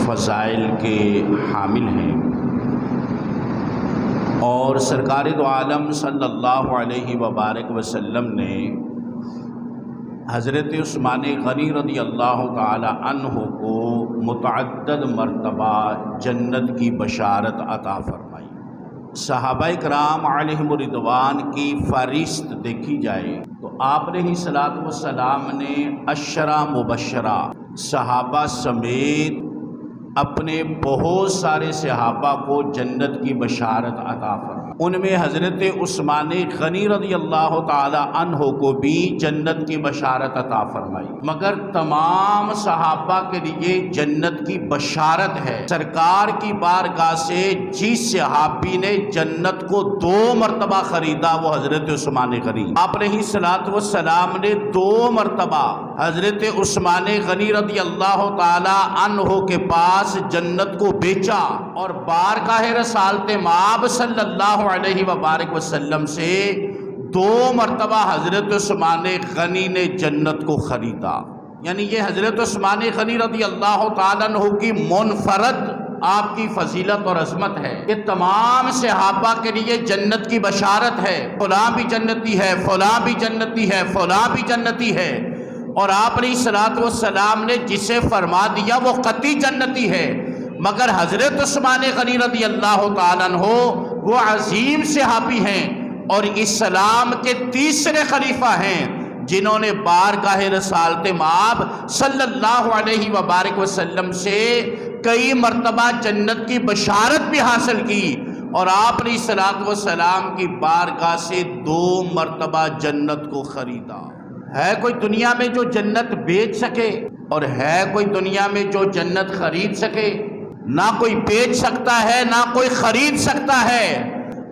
فضائل کے حامل ہیں، اور سرکار دو عالم صلی اللہ علیہ وبارک وسلم نے حضرت عثمان غنی رضی اللہ تعالی عنہ کو متعدد مرتبہ جنت کی بشارت عطا فرمائی۔ صحابہ کرام علیہم رضوان کی فہرست دیکھی جائے تو آپ علیہ الصلوۃ والسلام نے عشرہ مبشرہ صحابہ سمیت اپنے بہت سارے صحابہ کو جنت کی بشارت عطا فرمائی۔ ان میں حضرت عثمان غنی رضی اللہ تعالی عنہ کو بھی جنت کی بشارت عطا فرمائی، مگر تمام صحابہ کے لیے جنت کی بشارت ہے۔ سرکار کی بارگاہ سے جس صحابی نے جنت کو 2 مرتبہ خریدا وہ حضرت عثمان غنی۔ آپ علیہ الصلوۃ والسلام نے 2 مرتبہ حضرت عثمان غنی رضی اللہ تعالی عنہ کے پاس جنت کو بیچا، اور بارگاہ رسالت مآب صلی اللہ علیہ وبارک وسلم سے 2 مرتبہ حضرت عثمان غنی نے جنت کو خریدا۔ یعنی یہ حضرت عثمان غنی رضی اللہ تعالیٰ عنہ کی منفرد آپ کی فضیلت اور عظمت ہے کہ تمام صحابہ کے لیے جنت کی بشارت ہے، فلاں بھی جنتی ہے، فلاں بھی جنتی ہے، فلاں بھی جنتی ہے، اور آپ علیہ الصلوۃ والسلام نے جسے فرما دیا وہ قطعی جنتی ہے۔ مگر حضرت عثمان غنی رضی اللہ تعالیٰ عنہ وہ عظیم صحابی ہیں اور اسلام کے تیسرے خلیفہ ہیں جنہوں نے بارگاہ رسالت مآب صلی اللہ علیہ وبارک وسلم سے کئی مرتبہ جنت کی بشارت بھی حاصل کی، اور آپ علیہ الصلوۃ والسلام کی بارگاہ سے 2 مرتبہ جنت کو خریدا۔ ہے کوئی دنیا میں جو جنت بیچ سکے، اور ہے کوئی دنیا میں جو جنت خرید سکے؟ نہ کوئی بیچ سکتا ہے، نہ کوئی خرید سکتا ہے۔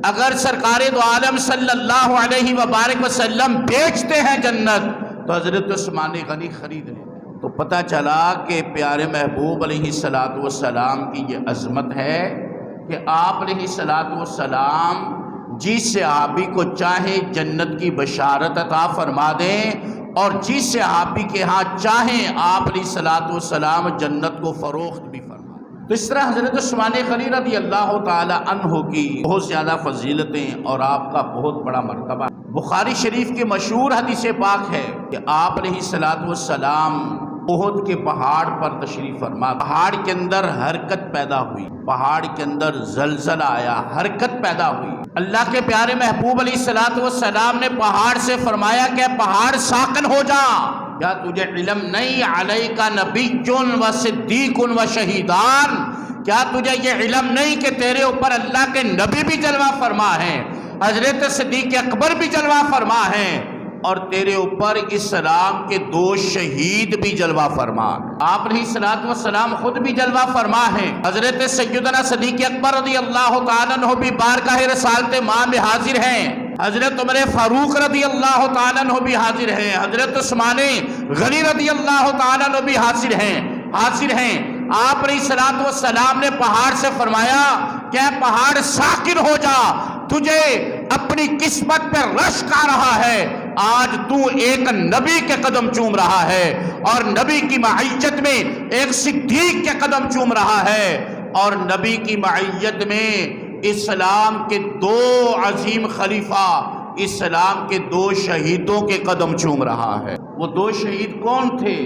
اگر سرکار دو عالم صلی اللہ علیہ وبارک وسلم بیچتے ہیں جنت تو حضرت عثمان غنی خرید لیں۔ تو پتہ چلا کہ پیارے محبوب علیہ الصلوۃ والسلام کی یہ عظمت ہے کہ آپ علیہ الصلوۃ والسلام جس صحابی کو چاہیں جنت کی بشارت عطا فرما دیں، اور جس صحابی کے ہاں چاہیں آپ علیہ الصلوۃ والسلام جنت کو فروخت بھی فرما دیں۔ تو اس طرح حضرت عثمان غنی رضی اللہ تعالی عنہ کی بہت زیادہ فضیلتیں اور آپ کا بہت بڑا مرتبہ۔ بخاری شریف کی مشہور حدیث پاک ہے کہ آپ علیہ الصلوۃ والسلام احد کے پہاڑ پر تشریف فرما، پہاڑ کے اندر حرکت پیدا ہوئی، پہاڑ کے اندر زلزلہ آیا، حرکت پیدا ہوئی۔ اللہ کے پیارے محبوب علیہ الصلوۃ والسلام نے پہاڑ سے فرمایا کہ پہاڑ ساکن ہو جا، کیا تجھے علم نہیں علیک نبی و صدیق و شہیدان؟ کیا تجھے یہ علم نہیں کہ تیرے اوپر اللہ کے نبی بھی جلوہ فرما ہیں، حضرت صدیق اکبر بھی جلوہ فرما ہیں، اور تیرے اوپر اسلام کے 2 شہید بھی جلوہ فرما۔ آپ علیہ الصلوۃ والسلام خود بھی جلوہ فرما ہیں، حضرت سیدنا صدیق اکبر رضی اللہ تعالیٰ عنہ بھی بارگاہ رسالت مآب میں حاضر ہیں، حضرت عمر فاروق رضی اللہ تعالیٰ عنہ بھی حاضر ہیں، حضرت عثمان غنی رضی اللہ تعالیٰ عنہ بھی حاضر ہیں۔ آپ علیہ الصلوۃ والسلام نے پہاڑ سے فرمایا کہ پہاڑ ساکن ہو جا، تجھے اپنی قسمت پہ رشک آ رہا ہے، آج تو ایک نبی کے قدم چوم رہا ہے، اور نبی کی معیت میں ایک صدیق کے قدم چوم رہا ہے، اور نبی کی معیت میں اسلام کے 2 عظیم خلیفہ، اسلام کے 2 شہیدوں کے قدم چوم رہا ہے۔ وہ 2 شہید کون تھے؟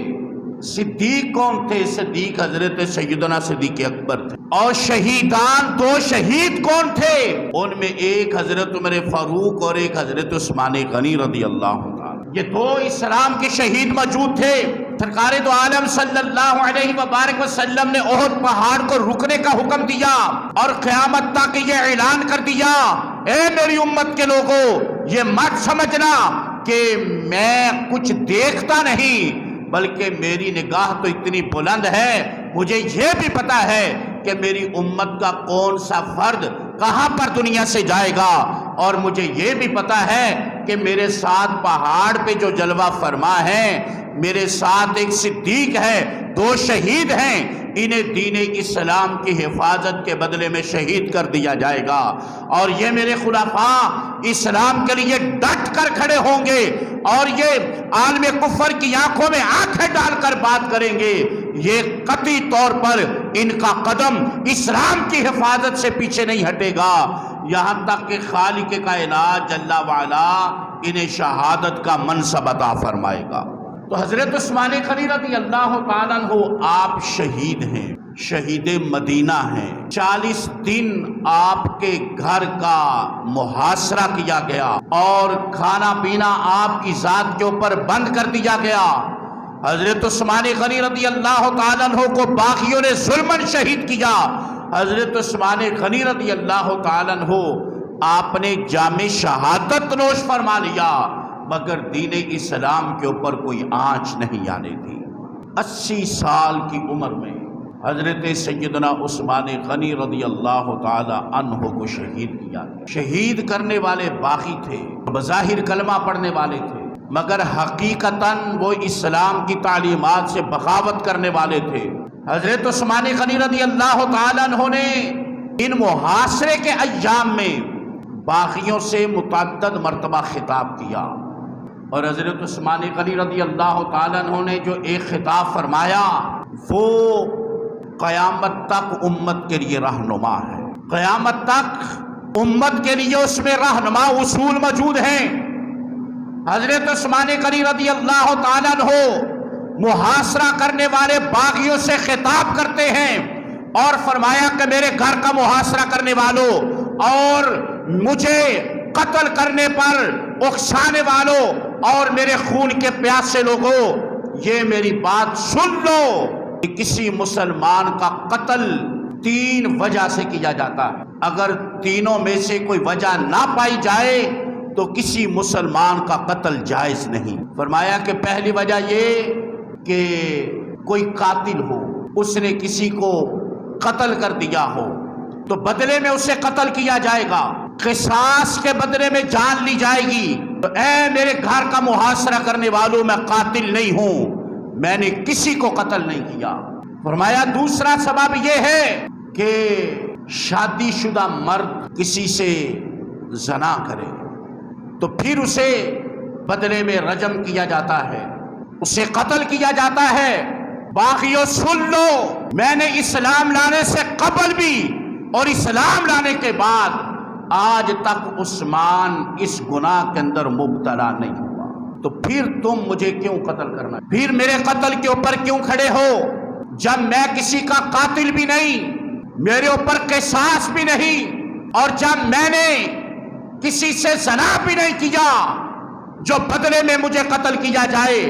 صدیق کون تھے؟ صدیق حضرت سیدنا صدیق اکبر تھے۔ اور شہیدان 2 شہید کون تھے؟ ان میں ایک حضرت عمر فاروق اور ایک حضرت عثمان غنی رضی اللہ عنہ۔ یہ 2 اسلام کے شہید موجود تھے۔ سرکار دو عالم صلی اللہ علیہ وبارک وسلم نے احد پہاڑ کو رکنے کا حکم دیا، اور قیامت تک یہ اعلان کر دیا، اے میری امت کے لوگوں، یہ مت سمجھنا کہ میں کچھ دیکھتا نہیں، بلکہ میری نگاہ تو اتنی بلند ہے، مجھے یہ بھی پتا ہے کہ میری امت کا کون سا فرد کہاں پر دنیا سے جائے گا، اور مجھے یہ بھی پتا ہے کہ میرے ساتھ پہاڑ پہ جو جلوہ فرما ہے، میرے ساتھ ایک صدیق ہے، 2 شہید ہیں، انہیں دین اسلام کی حفاظت کے بدلے میں شہید کر دیا جائے گا، اور یہ میرے خلفاء اسلام کے لیے ڈٹ کر کھڑے ہوں گے، اور یہ عالم کفر کی آنکھوں میں آنکھیں ڈال کر بات کریں گے، یہ قطعی طور پر ان کا قدم اسلام کی حفاظت سے پیچھے نہیں ہٹے گا، یہاں تک کہ خالق کائنات جل وعلا انہیں شہادت کا منصب عطا فرمائے گا۔ تو حضرت عثمان غنی رضی اللہ تعالیٰ عنہ آپ شہید ہیں، شہید مدینہ ہیں۔ 40 دن آپ کے گھر کا محاصرہ کیا گیا اور کھانا پینا آپ کی ذات کے اوپر بند کر دیا گیا۔ حضرت عثمان غنی رضی اللہ تعالیٰ عنہ کو باغیوں نے ظلماً شہید کیا۔ حضرت عثمان غنی رضی اللہ تعالیٰ عنہ آپ نے جام شہادت نوش فرما لیا، مگر دین اسلام کے اوپر کوئی آنچ نہیں آنے دی۔ 80 سال کی عمر میں حضرت سیدنا عثمان غنی رضی اللہ تعالی عنہ کو شہید کیا گیا۔ شہید کرنے والے باغی تھے، بظاہر کلمہ پڑھنے والے تھے، مگر حقیقتاً وہ اسلام کی تعلیمات سے بغاوت کرنے والے تھے۔ حضرت عثمان غنی رضی اللہ تعالی عنہ نے ان محاصرے کے ایام میں باغیوں سے متعدد مرتبہ خطاب کیا، اور حضرت عثمان غنی رضی اللہ تعالیٰ عنہ نے جو ایک خطاب فرمایا وہ قیامت تک امت کے لیے رہنما ہے۔ قیامت تک امت کے لیے اس میں رہنما اصول موجود ہیں۔ حضرت عثمان غنی رضی اللہ تعالیٰ عنہ محاصرہ کرنے والے باغیوں سے خطاب کرتے ہیں اور فرمایا کہ میرے گھر کا محاصرہ کرنے والوں اور مجھے قتل کرنے پر اکسانے والوں اور میرے خون کے پیاسے لوگوں، یہ میری بات سن لو کہ کسی مسلمان کا قتل 3 وجہ سے کیا جاتا ہے۔ اگر تینوں میں سے کوئی وجہ نہ پائی جائے تو کسی مسلمان کا قتل جائز نہیں۔ فرمایا کہ پہلی وجہ یہ کہ کوئی قاتل ہو، اس نے کسی کو قتل کر دیا ہو تو بدلے میں اسے قتل کیا جائے گا، قصاص کے بدلے میں جان لی جائے گی۔ تو اے میرے گھر کا محاصرہ کرنے والوں، میں قاتل نہیں ہوں، میں نے کسی کو قتل نہیں کیا۔ فرمایا دوسرا سبب یہ ہے کہ شادی شدہ مرد کسی سے زنا کرے تو پھر اسے بدلے میں رجم کیا جاتا ہے، اسے قتل کیا جاتا ہے۔ باقیوں سن لو، میں نے اسلام لانے سے قبل بھی اور اسلام لانے کے بعد آج تک عثمان اس گناہ کے اندر مبتلا نہیں ہوا، تو پھر تم مجھے کیوں قتل کرنا، پھر میرے قتل کے اوپر کیوں کھڑے ہو، جب میں کسی کا قاتل بھی نہیں، میرے اوپر قصاص بھی نہیں، اور جب میں نے کسی سے زنا بھی نہیں کیا جو بدلے میں مجھے قتل کیا جائے،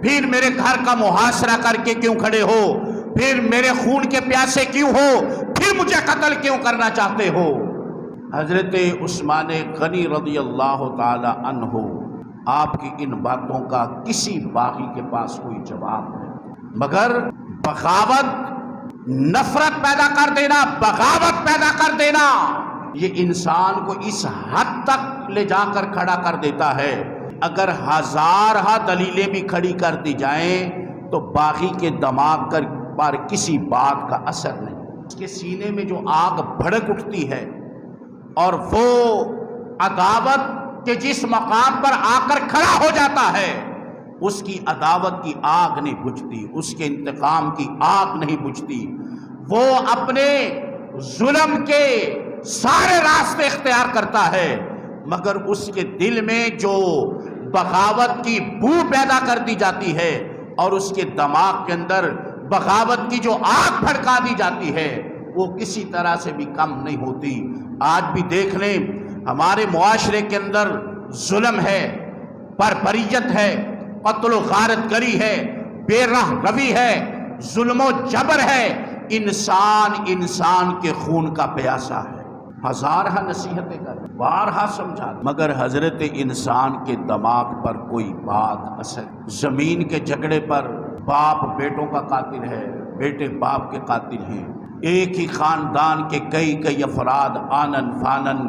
پھر میرے گھر کا محاصرہ کر کے کیوں کھڑے ہو، پھر میرے خون کے پیاسے کیوں ہو، پھر مجھے قتل کیوں کرنا چاہتے ہو۔ حضرت عثمان غنی رضی اللہ تعالی عنہ آپ کی ان باتوں کا کسی باغی کے پاس کوئی جواب نہیں، مگر بغاوت، نفرت پیدا کر دینا، بغاوت پیدا کر دینا، یہ انسان کو اس حد تک لے جا کر کھڑا کر دیتا ہے اگر ہزارہ دلیلیں بھی کھڑی کر دی جائیں تو باغی کے دماغ پر کسی بات کا اثر نہیں۔ اس کے سینے میں جو آگ بھڑک اٹھتی ہے اور وہ عداوت کے جس مقام پر آ کر کھڑا ہو جاتا ہے، اس کی عداوت کی آگ نہیں بجھتی، اس کے انتقام کی آگ نہیں بجھتی۔ وہ اپنے ظلم کے سارے راستے اختیار کرتا ہے، مگر اس کے دل میں جو بغاوت کی بو پیدا کر دی جاتی ہے اور اس کے دماغ کے اندر بغاوت کی جو آگ بھڑکا دی جاتی ہے، وہ کسی طرح سے بھی کم نہیں ہوتی۔ آج بھی دیکھ لیں، ہمارے معاشرے کے اندر ظلم ہے، بربریت ہے، قتل و غارت گری ہے، بے رحم روی ہے، ظلم و جبر ہے، انسان کے خون کا پیاسا ہے۔ ہزارہ نصیحتیں کر، بارہا سمجھا، مگر حضرت انسان کے دماغ پر کوئی بات اثر۔ زمین کے جھگڑے پر باپ بیٹوں کا قاتل ہے، بیٹے باپ کے قاتل ہیں، ایک ہی خاندان کے کئی افراد آنن فانن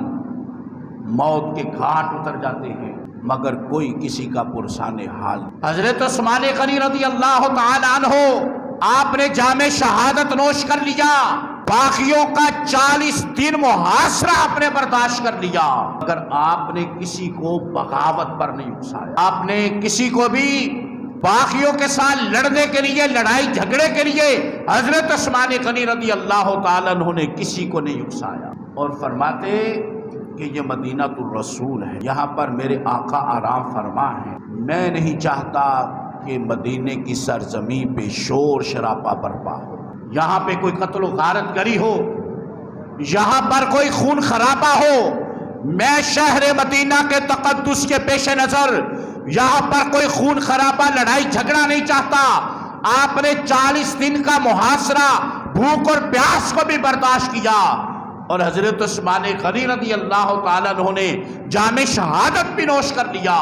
موت کے گھاٹ اتر جاتے ہیں، مگر کوئی کسی کا پرسان حال۔ حضرت عثمان غنی رضی اللہ تعالی عنہ آپ نے جام شہادت نوش کر لیا، باغیوں کا 40 دن محاصرہ آپ نے برداشت کر لیا، مگر آپ نے کسی کو بغاوت پر نہیں اکسایا، آپ نے کسی کو بھی باقیوں کے ساتھ لڑنے کے لیے، لڑائی جھگڑے کے لیے حضرت عثمان غنی رضی اللہ تعالیٰ عنہ نے کسی کو نہیں اکسایا، اور فرماتے کہ یہ مدینہ الرسول ہے، یہاں پر میرے آقا آرام فرما ہے، میں نہیں چاہتا کہ مدینے کی سرزمین پہ شور شرابہ برپا ہو، یہاں پہ کوئی قتل و غارت گری ہو، یہاں پر کوئی خون خرابہ ہو۔ میں شہر مدینہ کے تقدس کے پیش نظر یہاں پر کوئی خون خرابہ، لڑائی جھگڑا نہیں چاہتا۔ آپ نے 40 دن کا محاصرہ، بھوک اور پیاس کو بھی برداشت کیا، اور حضرت عثمان غنی رضی اللہ تعالیٰ عنہ نے جام شہادت بھی نوش کر لیا،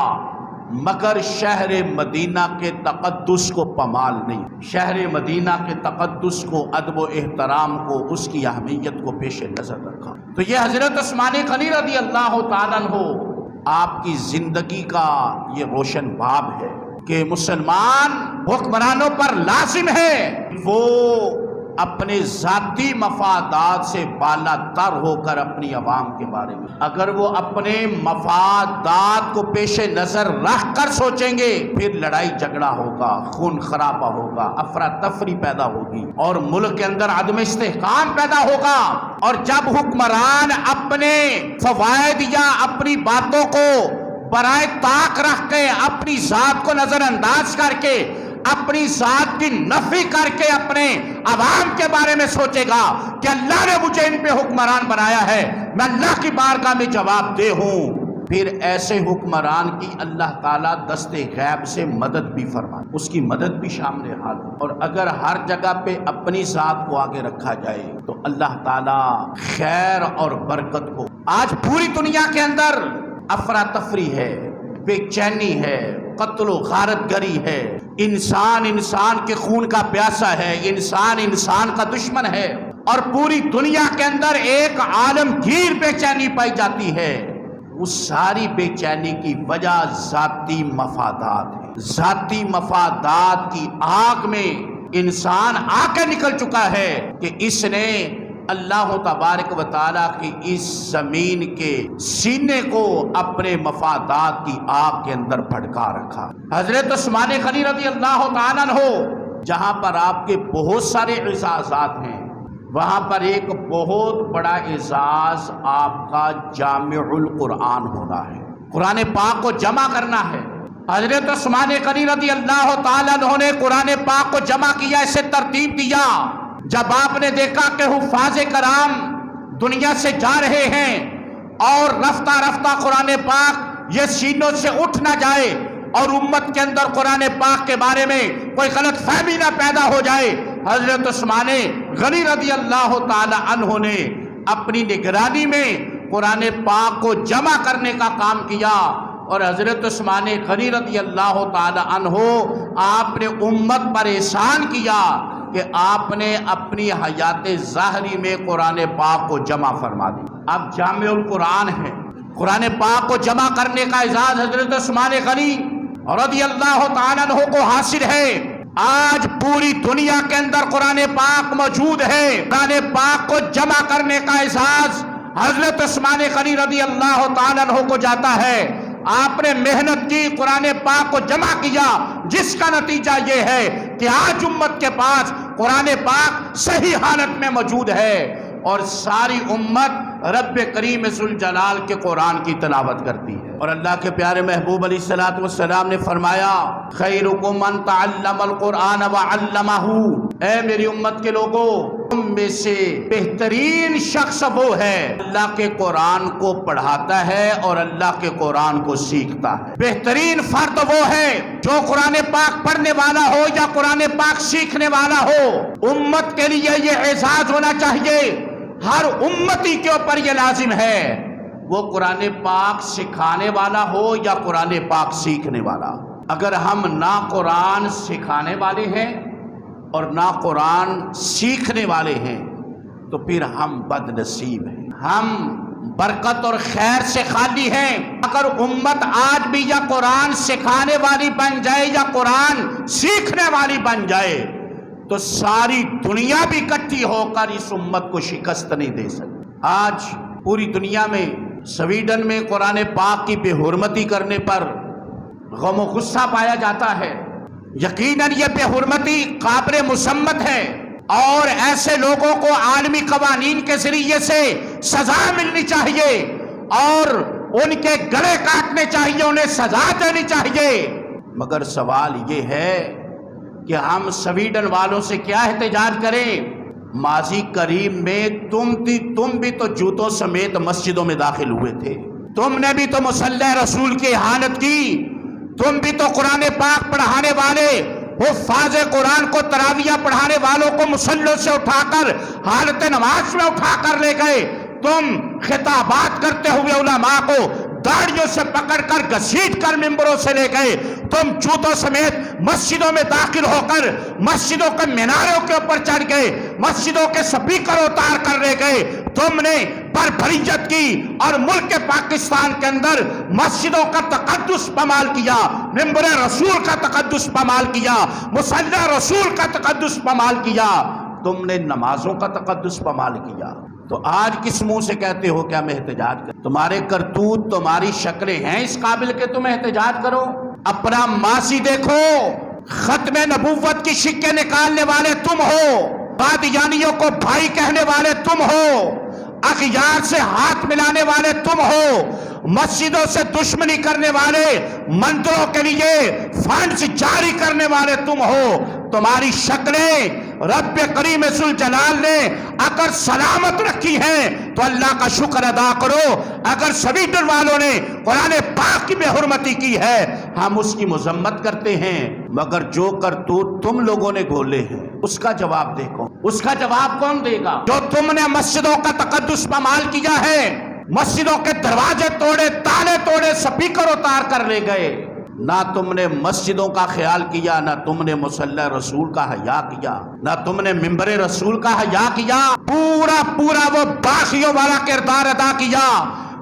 مگر شہر مدینہ کے تقدس کو پامال نہیں، شہر مدینہ کے تقدس کو، ادب و احترام کو، اس کی اہمیت کو پیش نظر رکھا۔ تو یہ حضرت عثمان غنی رضی اللہ تعالیٰ عنہ آپ کی زندگی کا یہ روشن باب ہے کہ مسلمان حکمرانوں پر لازم ہے وہ اپنے ذاتی مفادات سے بالا تر ہو کر اپنی عوام کے بارے میں، اگر وہ اپنے مفادات کو پیش نظر رکھ کر سوچیں گے، پھر لڑائی جھگڑا ہوگا، خون خرابہ ہوگا، افراتفری پیدا ہوگی، اور ملک کے اندر عدم استحکام پیدا ہوگا۔ اور جب حکمران اپنے فوائد یا اپنی باتوں کو برائے طاق رکھ کے، اپنی ذات کو نظر انداز کر کے، اپنی ذات کی نفی کر کے اپنے عوام کے بارے میں سوچے گا کہ اللہ نے مجھے ان پہ حکمران بنایا ہے، میں اللہ کی بارگاہ میں جواب دہ ہوں، پھر ایسے حکمران کی اللہ تعالیٰ دست غیب سے مدد بھی فرمائے، اس کی مدد بھی شامل حال ہو۔ اور اگر ہر جگہ پہ اپنی ذات کو آگے رکھا جائے تو اللہ تعالیٰ خیر اور برکت کو، آج پوری دنیا کے اندر افراتفری ہے، بے چینی ہے، قتل و غارت گری ہے، انسان انسان کے خون کا پیاسا ہے، انسان انسان کا دشمن ہے، اور پوری دنیا کے اندر ایک عالمگیر بے چینی پائی جاتی ہے۔ اس ساری بے چینی کی وجہ ذاتی مفادات ہے، ذاتی مفادات کی آگ میں انسان آ کے نکل چکا ہے کہ اس نے اللہ تبارک و تعالیٰ کی اس زمین کے سینے کو اپنے مفادات کی آگ کے اندر بھڑکا رکھا۔ حضرت عثمان غنی رضی اللہ تعالیٰ عنہ جہاں پر آپ کے بہت سارے اعزازات ہیں، وہاں پر ایک بہت بڑا اعزاز آپ کا جامع القرآن ہونا ہے، قرآن پاک کو جمع کرنا ہے۔ حضرت عثمان غنی رضی اللہ تعالیٰ عنہ نے قرآن پاک کو جمع کیا، اسے ترتیب دیا۔ جب آپ نے دیکھا کہ حفاظ کرام دنیا سے جا رہے ہیں اور رفتہ رفتہ قرآن پاک یہ سینوں سے اٹھ نہ جائے اور امت کے اندر قرآن پاک کے بارے میں کوئی غلط فہمی نہ پیدا ہو جائے، حضرت عثمان غنی رضی اللہ تعالی عنہ نے اپنی نگرانی میں قرآن پاک کو جمع کرنے کا کام کیا۔ اور حضرت عثمان غنی رضی اللہ تعالی عنہ آپ نے امت پر احسان کیا کہ آپ نے اپنی حیات ظاہری میں قرآن پاک کو جمع فرما دی۔ اب جامع القرآن ہے، قرآن پاک کو جمع کرنے کا اعزاز حضرت عثمان غنی رضی اللہ تعالیٰ عنہ کو حاصل ہے۔ آج پوری دنیا کے اندر قرآن پاک موجود ہے، قرآن پاک کو جمع کرنے کا اعزاز حضرت عثمان غنی رضی اللہ تعالیٰ عنہ کو جاتا ہے۔ آپ نے محنت کی، قرآن پاک کو جمع کیا، جس کا نتیجہ یہ ہے کہ آج امت کے پاس قرآن پاک صحیح حالت میں موجود ہے، اور ساری امت رب کریم ذوالجلال کے قرآن کی تلاوت کرتی ہے۔ اور اللہ کے پیارے محبوب علیہ الصلوۃ والسلام نے فرمایا خیرکم من تعلم القرآن وعلمہ، اے میری امت کے لوگوں، تم میں سے بہترین شخص وہ ہے اللہ کے قرآن کو پڑھاتا ہے اور اللہ کے قرآن کو سیکھتا ہے۔ بہترین فرد وہ ہے جو قرآن پاک پڑھنے والا ہو یا قرآن پاک سیکھنے والا ہو۔ امت کے لیے یہ اعزاز ہونا چاہیے، ہر امتی کے اوپر یہ لازم ہے وہ قرآن پاک سکھانے والا ہو یا قرآن پاک سیکھنے والا۔ اگر ہم نہ قرآن سکھانے والے ہیں اور نہ قرآن سیکھنے والے ہیں تو پھر ہم بد نصیب ہیں، ہم برکت اور خیر سے خالی ہیں۔ اگر امت آج بھی یا قرآن سکھانے والی بن جائے یا قرآن سیکھنے والی بن جائے تو ساری دنیا بھی اکٹھی ہو کر اس امت کو شکست نہیں دے سکتی۔ آج پوری دنیا میں سویڈن میں قرآن پاک کی بے حرمتی کرنے پر غم و غصہ پایا جاتا ہے، یقیناً یہ بے حرمتی قابل مذمت ہے اور ایسے لوگوں کو عالمی قوانین کے ذریعے سے سزا ملنی چاہیے اور ان کے گلے کاٹنے چاہیے، انہیں سزا دینی چاہیے۔ مگر سوال یہ ہے کہ ہم سویڈن والوں سے کیا احتجاج کریں؟ ماضی قریب میں تم بھی تو جوتوں سمیت مسجدوں میں داخل ہوئے تھے، تم نے بھی تو مصلی رسول کی اہانت کی، تم بھی تو قرآن پاک پڑھانے والے حفاظ قرآن کو تراویح پڑھانے والوں کو مصلوں سے اٹھا کر حالت نماز میں اٹھا کر لے گئے، تم خطابات کرتے ہوئے علماء کو داڑھیوں سے پکڑ کر گھسیٹ کر ممبروں سے لے گئے، تم جوتوں سمیت مسجدوں میں داخل ہو کر مسجدوں کے میناروں کے اوپر چڑھ گئے، مسجدوں کے سپیکر اتار کر لے گئے، تم نے بربریت کی اور ملک پاکستان کے اندر مسجدوں کا تقدس پامال کیا، ممبر رسول کا تقدس پامال کیا، مصلی رسول کا تقدس پامال کیا، تم نے نمازوں کا تقدس پامال کیا۔ تو آج کس منہ سے کہتے ہو کہ ہم احتجاج کریں؟ تمہارے کرتوت، تمہاری شکلیں ہیں اس قابل کہ تم احتجاج کرو؟ اپنا ماضی دیکھو، ختم نبوت کی شکیں نکالنے والے تم ہو، قادیانیوں کو بھائی کہنے والے تم ہو، اغیار سے ہاتھ ملانے والے تم ہو، مسجدوں سے دشمنی کرنے والے، مندروں کے لیے فنڈز جاری کرنے والے تم ہو۔ تمہاری شکلیں رب کریم ذوالجلال نے اگر سلامت رکھی ہیں تو اللہ کا شکر ادا کرو، اگر سویڈن والوں نے قرآن پاک کی بے حرمتی کی ہے ہم اس کی مذمت کرتے ہیں، مگر جو کرتوت تم لوگوں نے گھولے ہیں اس کا جواب دیکھو، اس کا جواب کون دے گا؟ جو تم نے مسجدوں کا تقدس پامال کیا ہے، مسجدوں کے دروازے توڑے، تالے توڑے، سپیکر اتار کر لے گئے، نہ تم نے مسجدوں کا خیال کیا، نہ تم نے مصلی رسول کا حیا کیا، نہ تم نے ممبر رسول کا حیا کیا، پورا وہ باغیوں والا کردار ادا کیا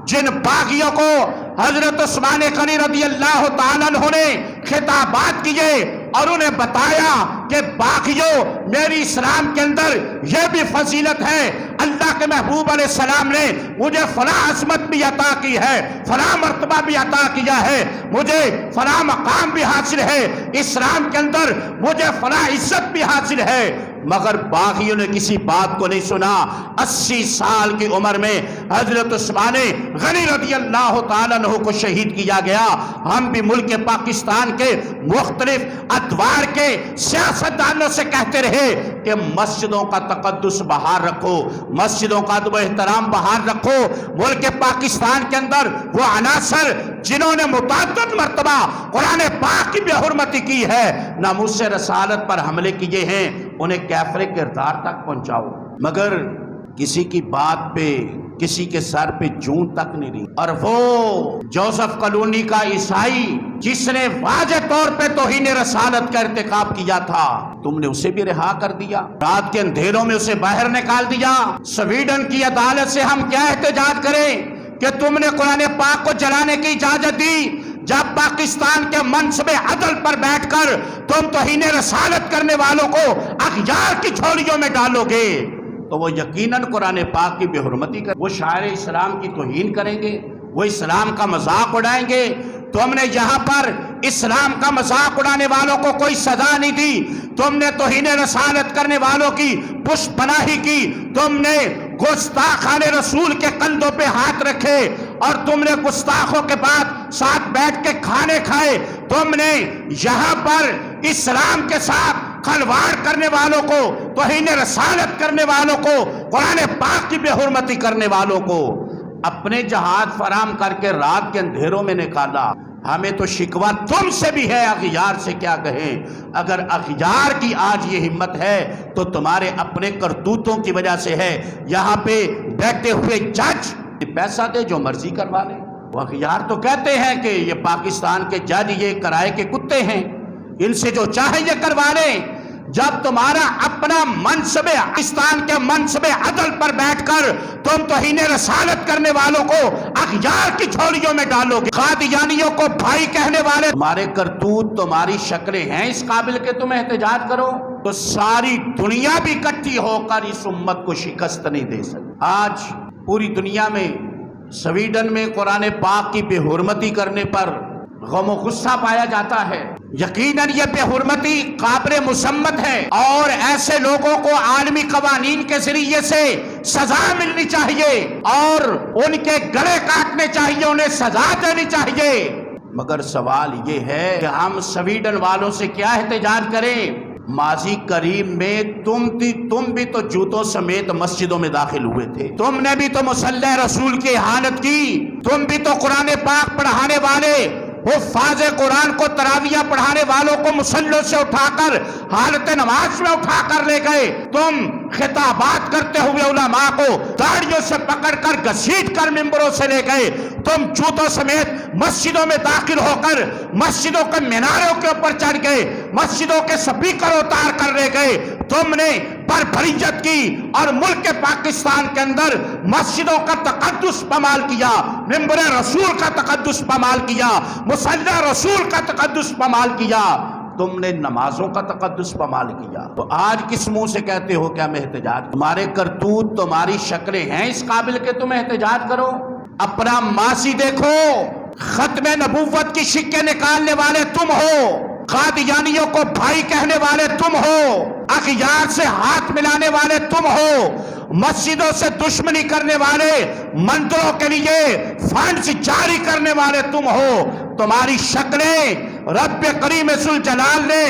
جن باغیوں کو حضرت عثمان غنی رضی اللہ تعالیٰ عنہ نے خطابات کیے اور انہیں بتایا کہ باغیوں، میری اسلام کے اندر یہ بھی فضیلت ہے، اللہ کے محبوب علیہ السلام نے مجھے فلاں عظمت بھی عطا کی ہے، فلاں مرتبہ بھی عطا کیا ہے، مجھے فلاں مقام بھی حاصل ہے، اسلام کے اندر مجھے فلاں عزت بھی حاصل ہے، مگر باغیوں نے کسی بات کو نہیں سنا۔ 80 سال کی عمر میں حضرت عثمان غنی رضی اللہ تعالیٰ عنہ کو شہید کیا گیا۔ ہم بھی ملک پاکستان کے مختلف ادوار کے سیاستدانوں سے کہتے رہے کہ مسجدوں کا تقدس بحال رکھو، مسجدوں کا ادب و احترام بحال رکھو۔ ملک پاکستان کے اندر وہ عناصر جنہوں نے متعدد مرتبہ قرآن پاک کی بے حرمتی کی ہے، ناموس رسالت پر حملے کیے ہیں، انہیں کیفر کردار تک پہنچاؤ، مگر کسی کی بات پہ، کسی کے سر پہ جون تک نہیں رہی۔ اور وہ جوزف کلونی کا عیسائی جس نے واضح طور پہ توہین رسالت کا ارتکاب کیا تھا، تم نے اسے بھی رہا کر دیا، رات کے اندھیروں میں اسے باہر نکال دیا۔ سویڈن کی عدالت سے ہم کیا احتجاج کریں کہ تم نے قرآن پاک کو جلانے کی اجازت دی، جب پاکستان کے منصب عدل پر بیٹھ کر تم توہین رسالت کرنے والوں کو اغیار کی جھولیوں میں ڈالو گے تو وہ یقیناً قرآن پاک کی بے حرمتی کریں، وہ شاعر اسلام کی توہین کریں گے، وہ اسلام کا مذاق اڑائیں گے۔ تم نے یہاں پر اسلام کا مذاق اڑانے والوں کو کوئی سزا نہیں دی، تم نے توہین رسالت کرنے والوں کی پشت پناہی کی، تم نے گستاخان رسول کے کندھوں پہ ہاتھ رکھے اور تم نے گستاخوں کے بعد ساتھ بیٹھ کے کھانے کھائے، تم نے یہاں پر اسلام کے ساتھ کھلواڑ کرنے والوں کو، توہین رسالت کرنے والوں کو، قرآن پاک کی بے حرمتی کرنے والوں کو اپنے جہاد فراہم کر کے رات کے اندھیروں میں نکالا۔ ہمیں تو شکوہ تم سے بھی ہے، اغیار سے کیا کہیں؟ اگر اغیار کی آج یہ ہمت ہے تو تمہارے اپنے کرتوتوں کی وجہ سے ہے۔ یہاں پہ بیٹھے ہوئے جج پیسہ دے جو مرضی کروا لے، وہ اغیار تو کہتے ہیں کہ یہ پاکستان کے جج یہ کرائے کے کتے ہیں، ان سے جو چاہے یہ کروا لیں۔ جب تمہارا اپنا منصب پاکستان کے منصب عدل پر بیٹھ کر تم توہین رسالت کرنے والوں کو اغیار کی جھولیوں میں ڈالو گے، قادیانیوں کو بھائی کہنے والے، تمہارے کرتوت، تمہاری شکلیں ہیں اس قابل کہ تم احتجاج کرو، تو ساری دنیا بھی اکٹھی ہو کر اس امت کو شکست نہیں دے سکتی۔ آج پوری دنیا میں سویڈن میں قرآن پاک کی بے حرمتی کرنے پر غم و غصہ پایا جاتا ہے۔ یقیناً یہ بے حرمتی قابل مذمت ہے اور ایسے لوگوں کو عالمی قوانین کے ذریعے سے سزا ملنی چاہیے اور ان کے گلے کاٹنے چاہیے، انہیں سزا دینی چاہیے۔ مگر سوال یہ ہے کہ ہم سویڈن والوں سے کیا احتجاج کریں؟ ماضی قریب میں تم بھی تو جوتوں سمیت مسجدوں میں داخل ہوئے تھے، تم نے بھی تو مصلی رسول کی اہانت کی، تم بھی تو قرآن پاک پڑھانے والے حفاظ قرآن کو تراویح پڑھانے والوں کو مصلوں سے اٹھا کر حالت نماز میں اٹھا کر لے گئے، تم خطابات کرتے ہوئے علماء کو داڑھیوں سے پکڑ کر گھسیٹ کر ممبروں سے لے گئے، تم جوتوں سمیت مسجدوں میں داخل ہو کر مسجدوں کے میناروں کے اوپر چڑھ گئے، مسجدوں کے سپیکر اتار کر لے گئے، تم نے بربریت کی اور ملک پاکستان کے اندر مسجدوں کا تقدس پامال کیا، ممبر رسول کا تقدس پامال کیا، مصلی رسول کا تقدس پامال کیا، تم نے نمازوں کا تقدس پامال کیا۔ تو آج کس منہ سے کہتے ہو کہ ہم احتجاج؟ تمہارے کرتوت، تمہاری شکلیں ہیں اس قابل کہ تم احتجاج کرو؟ اپنا ماضی دیکھو، ختم نبوت کی شکیں نکالنے والے تم ہو، قادیانیوں کو بھائی کہنے والے تم ہو، اغیار سے ہاتھ ملانے والے تم ہو، مسجدوں سے دشمنی کرنے والے، مندروں کے لیے فنڈز جاری کرنے والے تم ہو۔ تمہاری شکلیں رب کریم ذوالجلال نے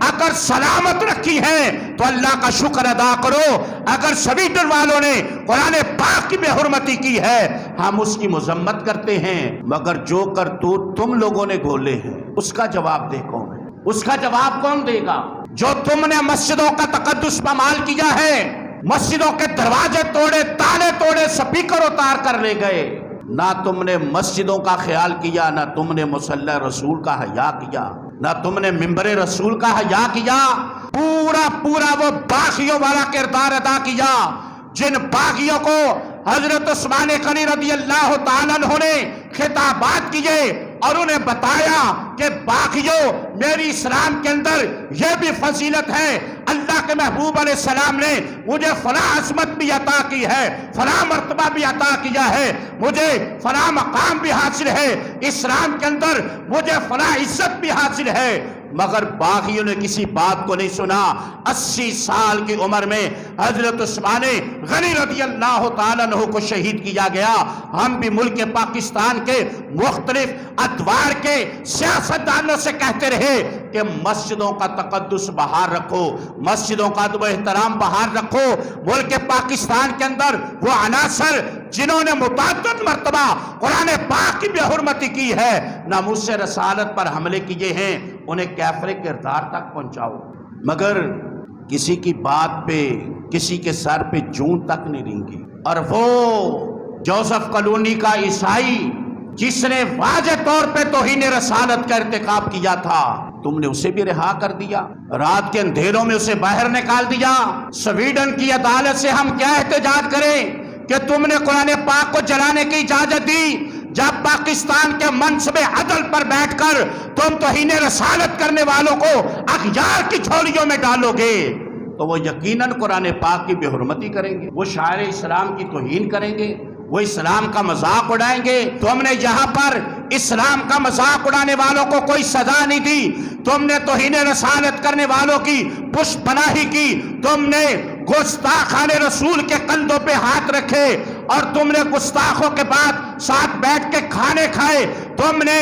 اگر سلامت رکھی ہیں تو اللہ کا شکر ادا کرو، اگر سویڈن والوں نے قرآن پاک کی بے حرمتی کی ہے ہم اس کی مذمت کرتے ہیں، مگر جو کرتوت تم لوگوں نے گھولے ہیں اس کا جواب دیکھو گے، اس کا جواب کون دے گا؟ جو تم نے مسجدوں کا تقدس پامال کیا ہے، مسجدوں کے دروازے توڑے، تالے توڑے، سپیکر اتار کر لے گئے، نہ تم نے مسجدوں کا خیال کیا، نہ تم نے مصلی رسول کا حیا کیا، نہ تم نے ممبر رسول کا حیا کیا، پورا وہ باغیوں والا کردار ادا کیا جن باغیوں کو حضرت عثمان غنی رضی اللہ تعالیٰ عنہ نے خطابات کیے اور انہیں بتایا کہ باغیوں میری اسلام کے اندر یہ بھی فضیلت ہے، اللہ کے محبوب علیہ السلام نے مجھے فلاں عظمت بھی عطا کی ہے، فلاں مرتبہ بھی عطا کیا ہے، مجھے فلاں مقام بھی حاصل ہے، اسلام کے اندر مجھے فلاں عزت بھی حاصل ہے، مگر باغیوں نے کسی بات کو نہیں سنا۔ 80 سال کی عمر میں حضرت عثمان غنی رضی اللہ تعالیٰ عنہ کو شہید کیا گیا۔ ہم بھی ملک پاکستان کے مختلف ادوار کے سیاستدانوں سے کہتے رہے کہ مسجدوں کا تقدس بحال رکھو، مسجدوں کا ادب و احترام بحال رکھو۔ ملک پاکستان کے اندر وہ عناصر جنہوں نے متعدد مرتبہ قرآن پاک کی بے حرمتی کی ہے، ناموس رسالت پر حملے کیے ہیں، انہیں کیفر کردار تک پہنچاؤ، مگر کسی کی بات پہ، کسی کے سر پہ جون تک نہیں رینگی۔ اور وہ جوزف کلونی کا عیسائی جس نے واضح طور پہ توہین رسالت کا ارتکاب کیا تھا، تم نے اسے بھی رہا کر دیا، رات کے اندھیروں میں اسے باہر نکال دیا۔ سویڈن کی عدالت سے ہم کیا احتجاج کریں کہ تم نے قرآن پاک کو جلانے کی اجازت دی، جب پاکستان کے منصب عدل پر بیٹھ کر تم توہین رسالت کرنے والوں کو اغیار کی جھولیوں میں ڈالو گے تو وہ یقیناً قرآن پاک کی بے حرمتی کریں گے، وہ شاعر اسلام کی توہین کریں گے، وہ اسلام کا مذاق اڑائیں گے۔ تم نے یہاں پر اسلام کا مذاق اڑانے والوں کو کوئی سزا نہیں دی، تم نے توہین رسالت کرنے والوں کی پشت پناہی کی، تم نے گستاخان رسول کے کندھوں پہ ہاتھ رکھے اور تم نے گستاخوں کے بعد ساتھ بیٹھ کے کھانے کھائے، تم نے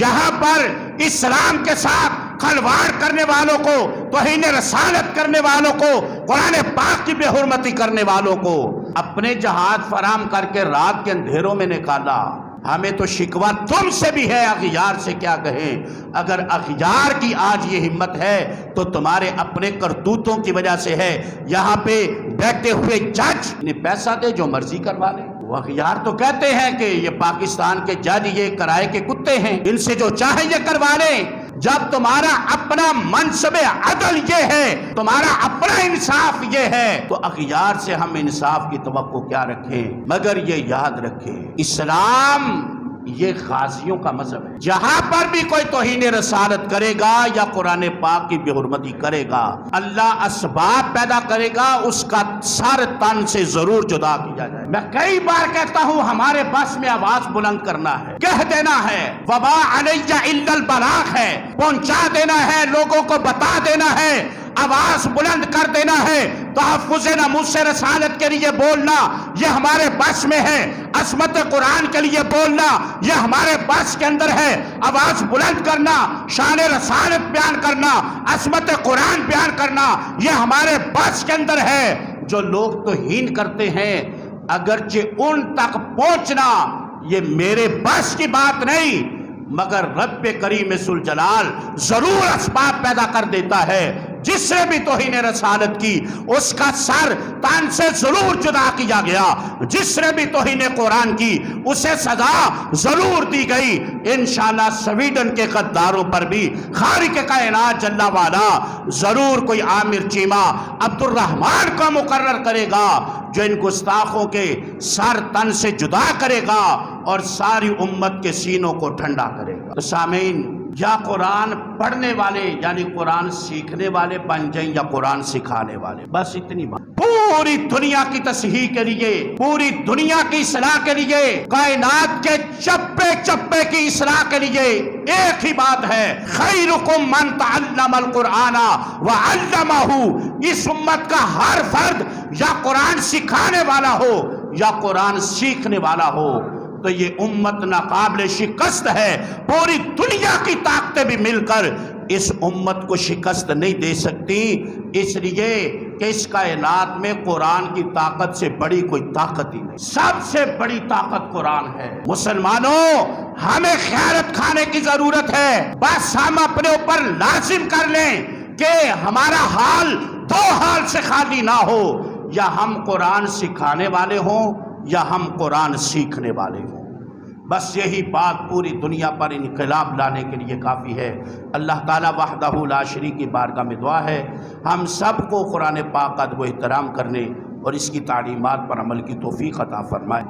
یہاں پر اسلام کے ساتھ کھلواڑ کرنے والوں کو، توہین رسالت کرنے والوں کو، قرآن پاک کی بے حرمتی کرنے والوں کو اپنے جہاد فراہم کر کے رات کے اندھیروں میں نکالا۔ ہمیں تو شکوہ تم سے بھی ہے، اغیار سے کیا کہیں؟ اگر اغیار کی آج یہ ہمت ہے تو تمہارے اپنے کرتوتوں کی وجہ سے ہے۔ یہاں پہ بیٹھے ہوئے جج انہیں پیسہ دے جو مرضی کروا لے، وہ اغیار تو کہتے ہیں کہ یہ پاکستان کے جج یہ کرائے کے کتے ہیں، ان سے جو چاہے یہ کروا لیں۔ جب تمہارا اپنا منصب عدل یہ ہے، تمہارا اپنا انصاف یہ ہے، تو اغیار سے ہم انصاف کی توقع کیا رکھیں؟ مگر یہ یاد رکھیں، اسلام یہ غازیوں کا مذہب ہے۔ جہاں پر بھی کوئی توہین رسالت کرے گا یا قرآن پاک کی بے حرمتی کرے گا، اللہ اسباب پیدا کرے گا، اس کا سر تن سے ضرور جدا کیا جائے۔ میں کئی بار کہتا ہوں ہمارے بس میں آواز بلند کرنا ہے، کہہ دینا ہے، وما علیہ الا البلاغ ہے، پہنچا دینا ہے، لوگوں کو بتا دینا ہے، آواز بلند کر دینا ہے، تحفظ ناموس رسالت کے لیے بولنا یہ ہمارے بس میں ہے، عصمت قرآن کے لیے بولنا یہ ہمارے بس کے اندر ہے، آواز بلند کرنا، شان رسالت بیان کرنا، عصمت قرآن بیان کرنا یہ ہمارے بس کے اندر ہے۔ جو لوگ توہین کرتے ہیں اگرچہ ان تک پہنچنا یہ میرے بس کی بات نہیں، مگر رب کریم ذوالجلال ضرور اسباب پیدا کر دیتا ہے۔ جس نے بھی توہین رسالت کی اس کا سر تن سے ضرور جدا کیا گیا، جس نے بھی توہین قرآن کی اسے سزا ضرور دی گئی۔ انشاءاللہ سویڈن کے غداروں پر بھی خالق کائنات جل وعلا ضرور کوئی عامر چیمہ عبد الرحمن کو مقرر کرے گا جو ان گستاخوں کے سر تن سے جدا کرے گا اور ساری امت کے سینوں کو ٹھنڈا کرے گا۔ تو سامعین، یا قرآن پڑھنے والے یعنی قرآن سیکھنے والے بن جائیں یا قرآن سکھانے والے، بس اتنی بات۔ پوری دنیا کی تصحیح کے لیے، پوری دنیا کی اصلاح کے لیے، کائنات کے چپے چپے کی اصلاح کے لیے ایک ہی بات ہے، خیرکم من تعلم القرآن وعلمہ۔ اس امت کا ہر فرد یا قرآن سکھانے والا ہو یا قرآن سیکھنے والا ہو تو یہ امت ناقابل شکست ہے۔ پوری دنیا کی طاقتیں بھی مل کر اس امت کو شکست نہیں دے سکتی، اس لیے کہ اس کائنات میں قرآن کی طاقت سے بڑی کوئی طاقت ہی نہیں، سب سے بڑی طاقت قرآن ہے۔ مسلمانوں، ہمیں غیرت کھانے کی ضرورت ہے، بس ہم اپنے اوپر لازم کر لیں کہ ہمارا حال دو حال سے خالی نہ ہو، یا ہم قرآن سکھانے والے ہوں یا ہم قرآن سیکھنے والے ہوں۔ بس یہی بات پوری دنیا پر انقلاب لانے کے لیے کافی ہے۔ اللہ تعالیٰ وحدہ لا شریک کی بارگاہ میں دعا ہے ہم سب کو قرآن پاک کا ادب و احترام کرنے اور اس کی تعلیمات پر عمل کی توفیق عطا فرمائے۔